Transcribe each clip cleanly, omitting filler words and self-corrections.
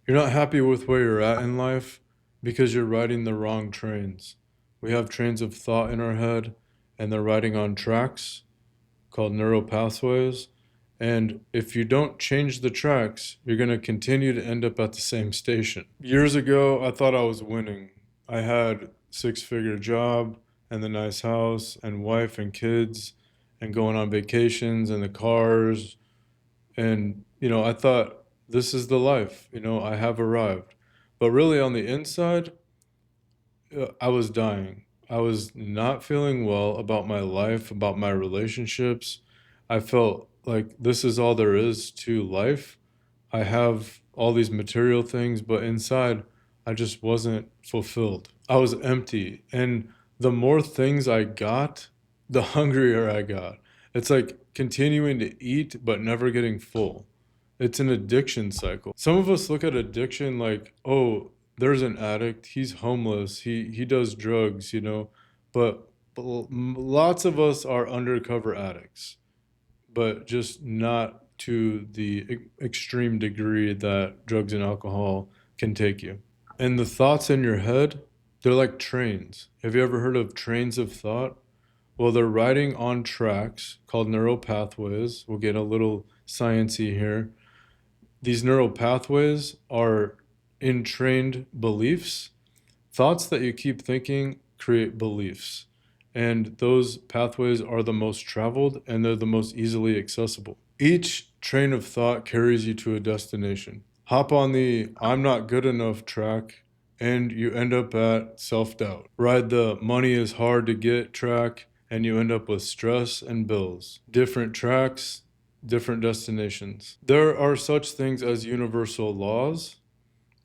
You're not happy with where you're at in life because you're riding the wrong trains. We have trains of thought in our head, and they're riding on tracks called neuropathways. And if you don't change the tracks, you're going to continue to end up at the same station. Years ago, I thought I was winning. I had six-figure job and the nice house and wife and kids and going on vacations and the cars. And, I thought this is the life, I have arrived. But really on the inside, I was dying. I was not feeling well about my life, about my relationships. I felt like this is all there is to life. I have all these material things, but inside, I just wasn't fulfilled. I was empty. And the more things I got, the hungrier I got. It's like continuing to eat, but never getting full. It's an addiction cycle. Some of us look at addiction like, oh, there's an addict, he's homeless, he does drugs, but lots of us are undercover addicts, but just not to the extreme degree that drugs and alcohol can take you. And the thoughts in your head, they're like trains. Have you ever heard of trains of thought? Well, they're riding on tracks called neural pathways. We'll get a little sciencey here. These neural pathways are entrained beliefs. Thoughts that you keep thinking create beliefs. And those pathways are the most traveled and they're the most easily accessible. Each train of thought carries you to a destination. Hop on the I'm not good enough track and you end up at self-doubt. Ride the money is hard to get track and you end up with stress and bills. Different tracks, different destinations. There are such things as universal laws,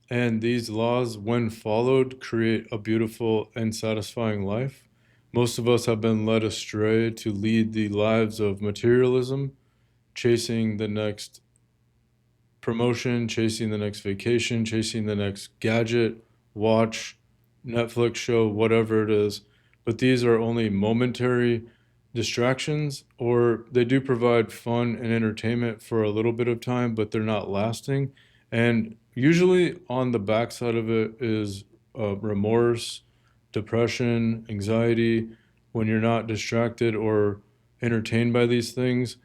and these laws, when followed, create a beautiful and satisfying life. Most of us have been led astray to lead the lives of materialism, chasing the next promotion, chasing the next vacation, chasing the next gadget, watch, Netflix show, whatever it is. But these are only momentary distractions, or they do provide fun and entertainment for a little bit of time, but they're not lasting. And usually on the backside of it is remorse, depression, anxiety. When you're not distracted or entertained by these things,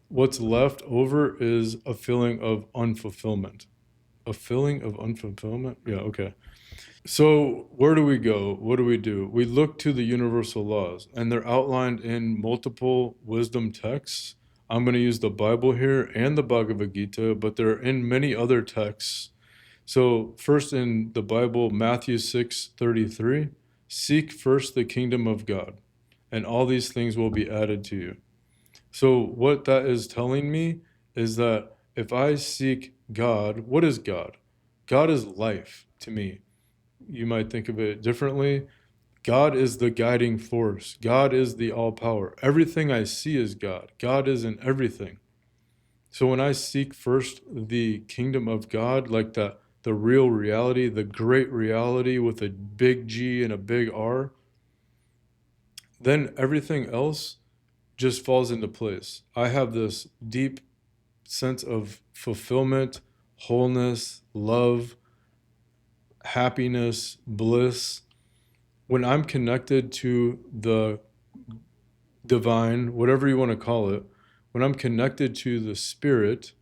what's left over is a feeling of unfulfillment. A feeling of unfulfillment? Yeah, okay. So, where do we go? What do? We look to the universal laws, and they're outlined in multiple wisdom texts. I'm going to use the Bible here and the Bhagavad Gita, but they're in many other texts. So, first in the Bible, Matthew 6:33, seek first the kingdom of God, and all these things will be added to you. So, what that is telling me is that if I seek God, what is God? God is life to me. You might think of it differently. God is the guiding force. God is the all power. Everything I see is God. God is in everything. So when I seek first the kingdom of God, like the real reality, the great reality with a big G and a big R, then everything else just falls into place. I have this deep sense of fulfillment, wholeness, love, happiness, bliss. When I'm connected to the divine, whatever you want to call it, when I'm connected to the spirit,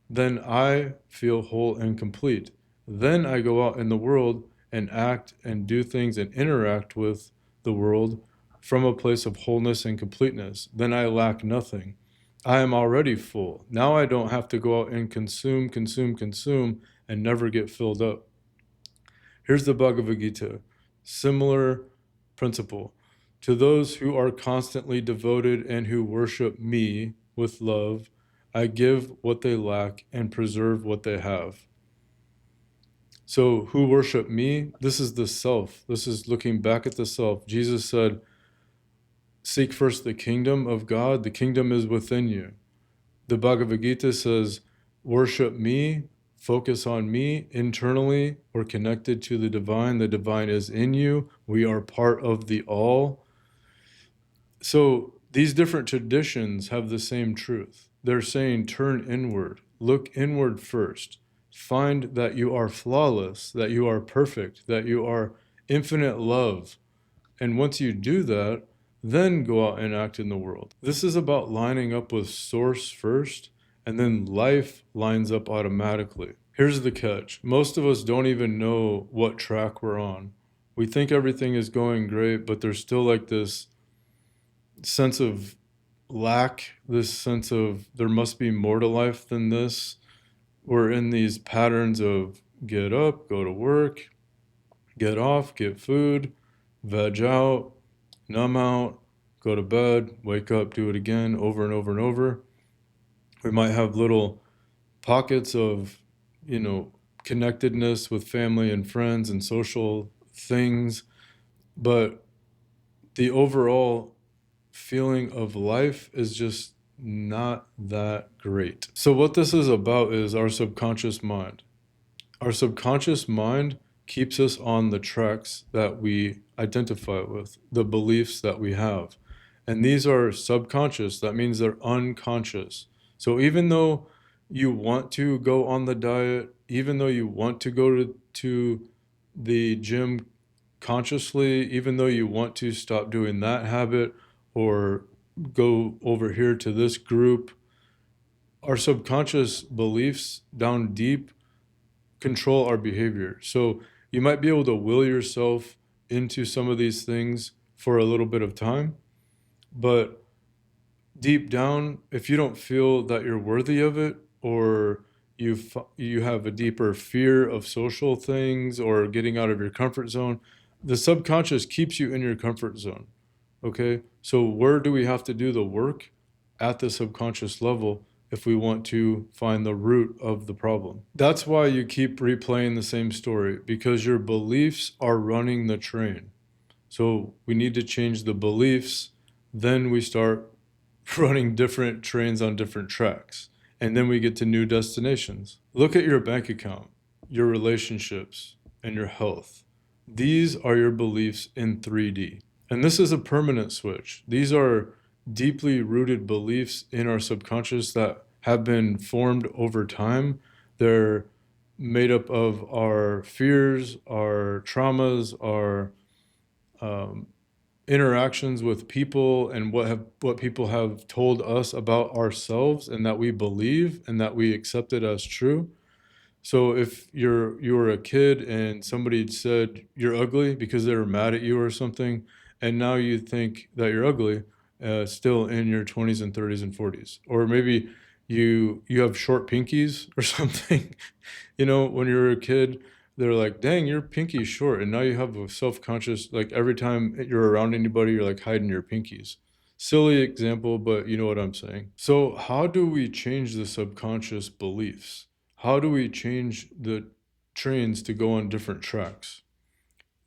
then I feel whole and complete. Then I go out in the world and act and do things and interact with the world from a place of wholeness and completeness. Then I lack nothing. I am already full. Now I don't have to go out and consume, consume, consume, and never get filled up. Here's the Bhagavad Gita. Similar principle. To those who are constantly devoted and who worship me with love, I give what they lack and preserve what they have. So, who worship me? This is the self. This is looking back at the self. Jesus said, seek first the kingdom of God. The kingdom is within you. The Bhagavad Gita says, worship me, focus on me internally. We're connected to the divine. The divine is in you. We are part of the all. So these different traditions have the same truth. They're saying turn inward, look inward first, find that you are flawless, that you are perfect, that you are infinite love. And once you do that, then go out and act in the world. This is about lining up with source first, and then life lines up automatically. Here's the catch. Most of us don't even know what track we're on. We think everything is going great, but there's still like this sense of lack, this sense of there must be more to life than this. We're in these patterns of get up, go to work, get off, get food, veg out, numb out, go to bed, wake up, do it again over and over and over. We might have little pockets of, connectedness with family and friends and social things, but the overall feeling of life is just not that great. So what this is about is our subconscious mind. Our subconscious mind keeps us on the tracks that we identify with, the beliefs that we have. And these are subconscious. That means they're unconscious. So even though you want to go on the diet, even though you want to go to the gym consciously, even though you want to stop doing that habit or go over here to this group, our subconscious beliefs down deep control our behavior. So you might be able to will yourself into some of these things for a little bit of time, but deep down, if you don't feel that you're worthy of it, or you have a deeper fear of social things or getting out of your comfort zone, the subconscious keeps you in your comfort zone. Okay? So where do we have to do the work? At the subconscious level, if we want to find the root of the problem. That's why you keep replaying the same story, because your beliefs are running the train. So we need to change the beliefs, then we start running different trains on different tracks, and then we get to new destinations. Look at your bank account, your relationships, and your health. These are your beliefs in 3D. And this is a permanent switch. These are deeply rooted beliefs in our subconscious that have been formed over time. They're made up of our fears, our traumas, our interactions with people, and what people have told us about ourselves and that we believe and that we accept it as true. So if you were a kid and somebody said you're ugly because they were mad at you or something, and now you think that you're ugly, still in your 20s and 30s and 40s, or maybe you have short pinkies or something. When you were a kid, they're like, "Dang, your pinky's short," and now you have a self-conscious, like every time you're around anybody, you're like hiding your pinkies. Silly example, but you know what I'm saying. So how do we change the subconscious beliefs? How do we change the trains to go on different tracks?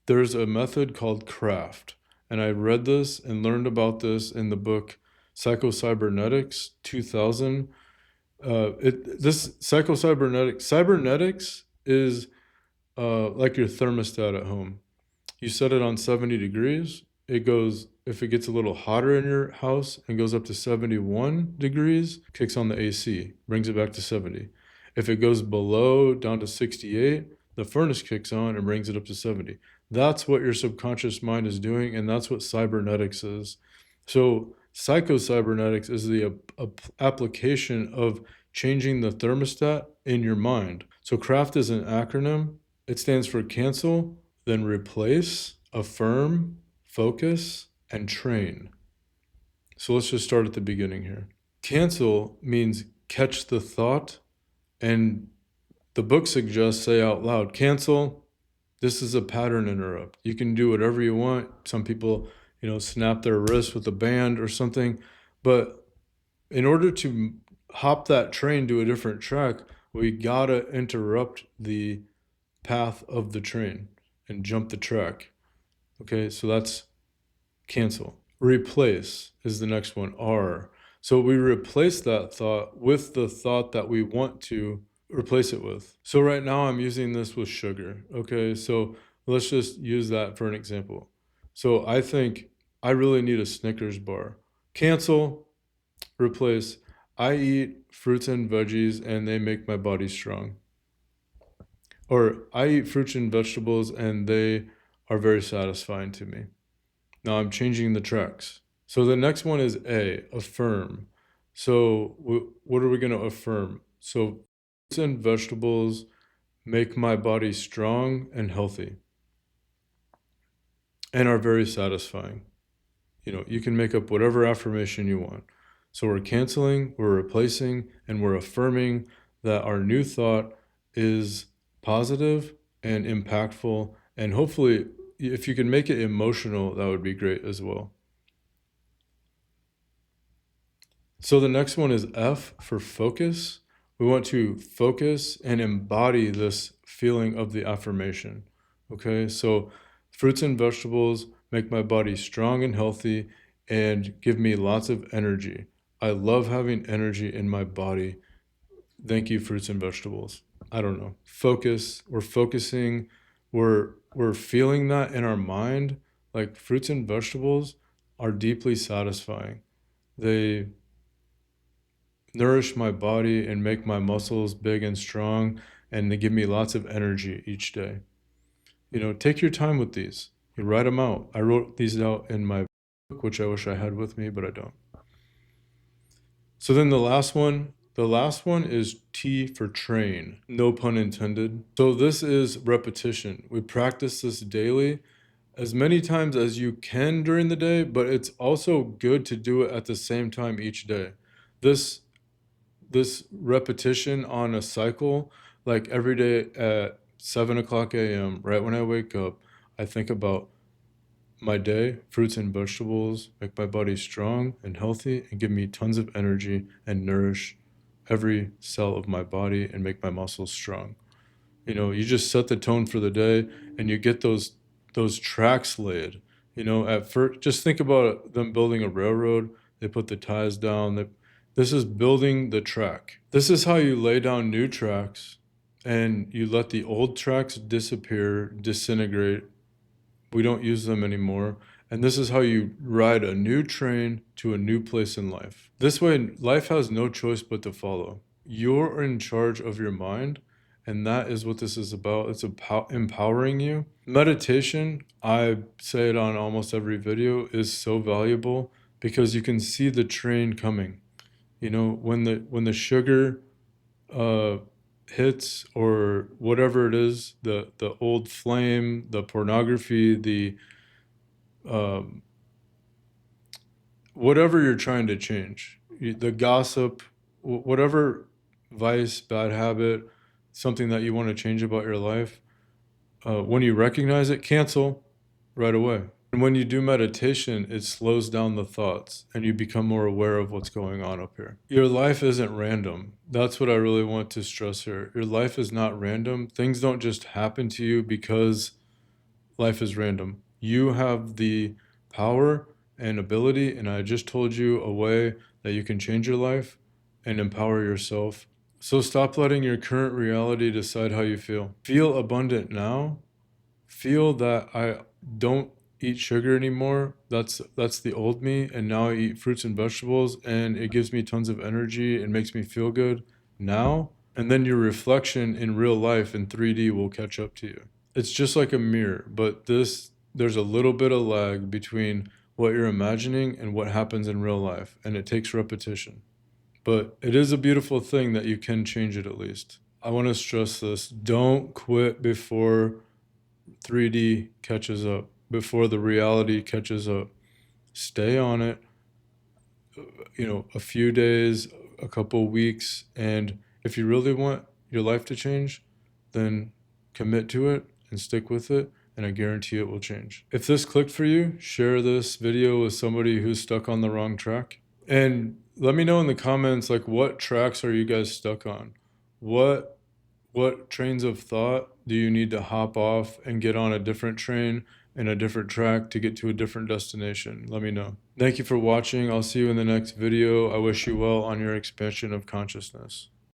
There's a method called craft, and I read this and learned about this in the book Psycho-Cybernetics 2000. This cybernetics is like your thermostat at home. You set it on 70 degrees. It goes, if it gets a little hotter in your house and goes up to 71 degrees, kicks on the AC, brings it back to 70. If it goes below, down to 68, the furnace kicks on and brings it up to 70. That's what your subconscious mind is doing, and that's what cybernetics is. So psycho-cybernetics is the application of changing the thermostat in your mind. So CRAFT is an acronym. It stands for cancel, then replace, affirm, focus, and train. So let's just start at the beginning here. Cancel means catch the thought, and the book suggests say out loud, cancel, this is a pattern interrupt. You can do whatever you want. Some people, snap their wrist with a band or something, but in order to hop that train to a different track, we gotta interrupt the path of the train and jump the track. Okay, so that's cancel. Replace is the next one, R. So we replace that thought with the thought that we want to replace it with. So right now I'm using this with sugar. Okay, so let's just use that for an example. So I think I really need a Snickers bar. Cancel, replace, I eat fruits and veggies and they make my body strong. or I eat fruits and vegetables and they are very satisfying to me. Now I'm changing the tracks. So the next one is A, affirm. So what are we going to affirm? So fruits and vegetables make my body strong and healthy and are very satisfying. You know, you can make up whatever affirmation you want. So we're canceling, we're replacing, and we're affirming that our new thought is positive and impactful. And hopefully, if you can make it emotional, that would be great as well. So the next one is F for focus. We want to focus and embody this feeling of the affirmation. Okay, so fruits and vegetables make my body strong and healthy and give me lots of energy. I love having energy in my body. Thank you, fruits and vegetables. I don't know. Focus. We're focusing. We're feeling that in our mind. Like fruits and vegetables are deeply satisfying. They nourish my body and make my muscles big and strong, and they give me lots of energy each day. You know, take your time with these. You write them out. I wrote these out in my book, which I wish I had with me, but I don't. So then the last one is T for train. No pun intended. So this is repetition. We practice this daily as many times as you can during the day, but it's also good to do it at the same time each day. This repetition on a cycle, like every day at 7 o'clock a.m., right when I wake up, I think about my day, fruits and vegetables, make my body strong and healthy and give me tons of energy and nourish every cell of my body and make my muscles strong. You know, you just set the tone for the day and you get those tracks laid. You know, at first, just think about them building a railroad. They put the ties down. This is building the track. This is how you lay down new tracks and you let the old tracks disappear, disintegrate. We don't use them anymore. And this is how you ride a new train to a new place in life. This way, life has no choice but to follow. You're in charge of your mind, and that is what this is about. It's about empowering you. Meditation, I say it on almost every video, is so valuable because you can see the train coming. You know, when the sugar hits, or whatever it is, the old flame, the pornography, the um, whatever you're trying to change, the gossip, whatever vice, bad habit, something that you want to change about your life, when you recognize it, cancel right away. And when you do meditation, it slows down the thoughts and you become more aware of what's going on up here. Your life isn't random. That's what I really want to stress here. Your life is not random. Things don't just happen to you because life is random. You have the power and ability, and I just told you a way that you can change your life and empower yourself. So stop letting your current reality decide how you feel. Feel abundant now. Feel that I don't eat sugar anymore. That's the old me, and now I eat fruits and vegetables and it gives me tons of energy and makes me feel good now. And then your reflection in real life in 3D will catch up to you. It's just like a mirror, but there's a little bit of lag between what you're imagining and what happens in real life, and it takes repetition. But it is a beautiful thing that you can change it at least. I want to stress this. Don't quit before 3D catches up, before the reality catches up. Stay on it, you know, a few days, a couple weeks, and if you really want your life to change, then commit to it and stick with it, and I guarantee it will change. If this clicked for you, share this video with somebody who's stuck on the wrong track. And let me know in the comments, like, what tracks are you guys stuck on? What trains of thought do you need to hop off and get on a different train and a different track to get to a different destination? Let me know. Thank you for watching. I'll see you in the next video. I wish you well on your expansion of consciousness.